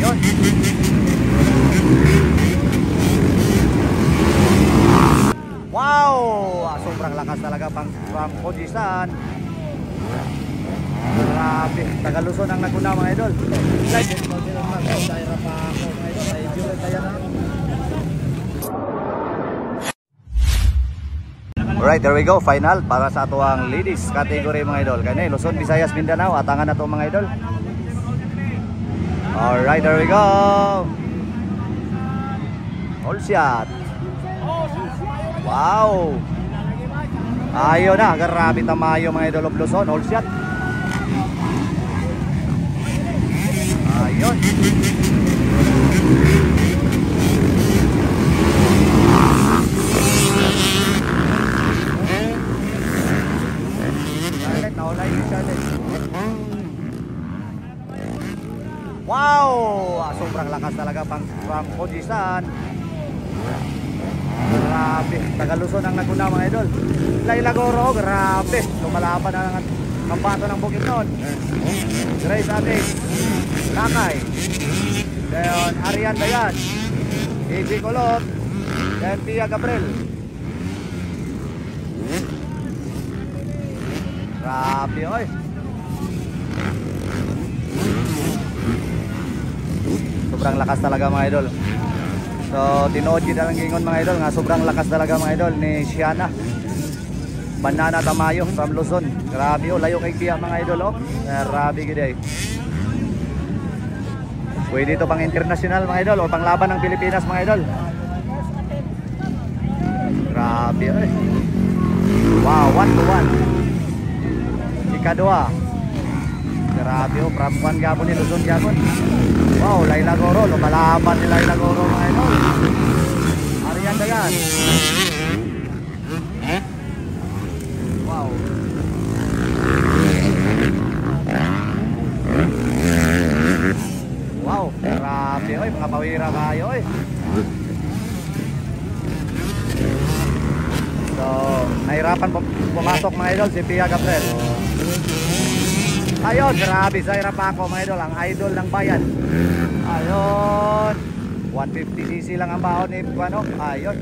Ayun. Wow! Sobrang lakas talaga from Kojisan. Grabe, Tagaluson ang naguna mga idol. Alright, there we go. Final para sa atuang ladies category mga idol. Kani Luzon, Visayas, Mindanao. Atangan na to mga idol. Alright, there we go. All shot. Wow. Ayo na, grabe tamayo mga idol of Luzon. All shot. Ayun. Wow! Sobrang lakas talaga from Kojisan. Grabe, Tagaluson ang naguna mga idol. Lailagoro, grabe. Lumalaban ang kambato ng bukid noon. Grace Ating, Lakay, then Arian Dayan, EJ Colot, then Pia Gabriel. Grabe oy. Sobrang lakas talaga mga idol. So tinuod yun ang gingon mga idol nga sobrang lakas talaga mga idol ni Shiana Banana Tamayo from Luzon. Grabe oh, layo kay Pia mga idol oh. Grabe gid ay. Pwede ito pang international mga idol o pang laban ng Pilipinas mga idol. Grabe eh. Wow, 1-1. Ikadua. Grabe oh, from Juan Gabon ni Luzon Gabon. Wow, Laila Goro, lumalaban ni Laila Goro mga idol. Arian Dayan. Wow. Wow, grabe oy, mga pawira kayo oy. So, nahirapan pumasok mga idol si Pia Gabriel. Ayun, grabe sa hirap ako mga idol, ang idol ng bayan. Ayun, 150cc lang ang baon ni Kuano. Ayun.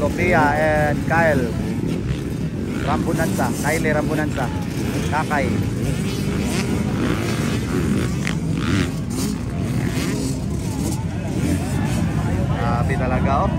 Sophia and Kyle Rambunansa, Kyle Rambunansa, Kakay. Grabe talaga oh.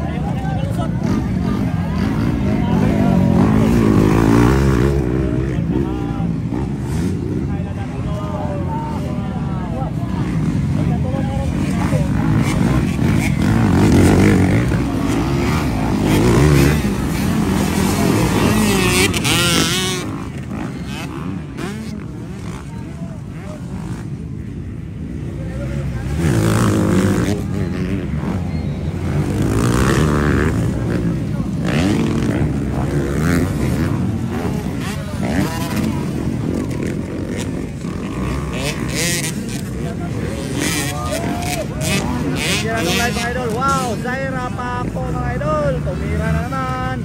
Mga idol, wow, Zaira pa ako mga idol, tumira na naman.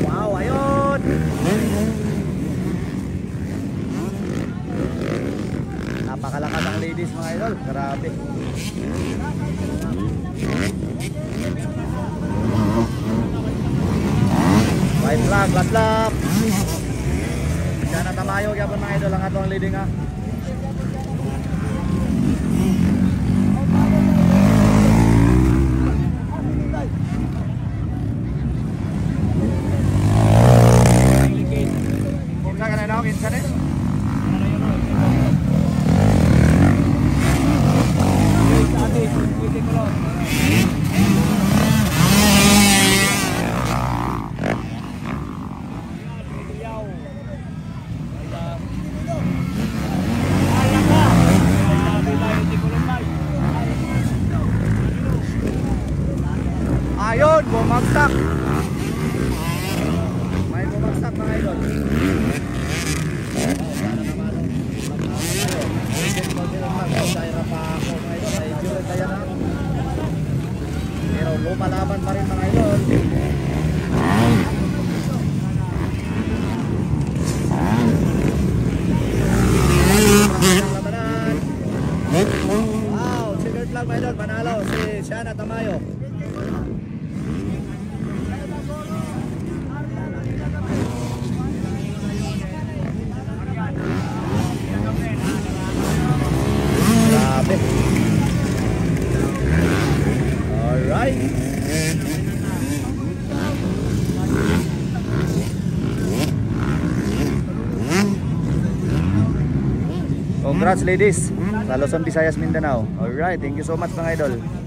Wow, ayun. Napakalakas ang ladies mga idol, grabe. White flag, last lap. Diyan na tamayo gyapon mga idol ang atong leading ha. Ayun, bumagsak. May bumagsak mga idol. Pero lumalaban pa rin mga idol. Wow, checkered flag mga idol, panalo si Shana Tamayo. Grabe. Alright. Congrats ladies sa Luzon, Visayas, Mindanao. Alright, thank you so much mga idol.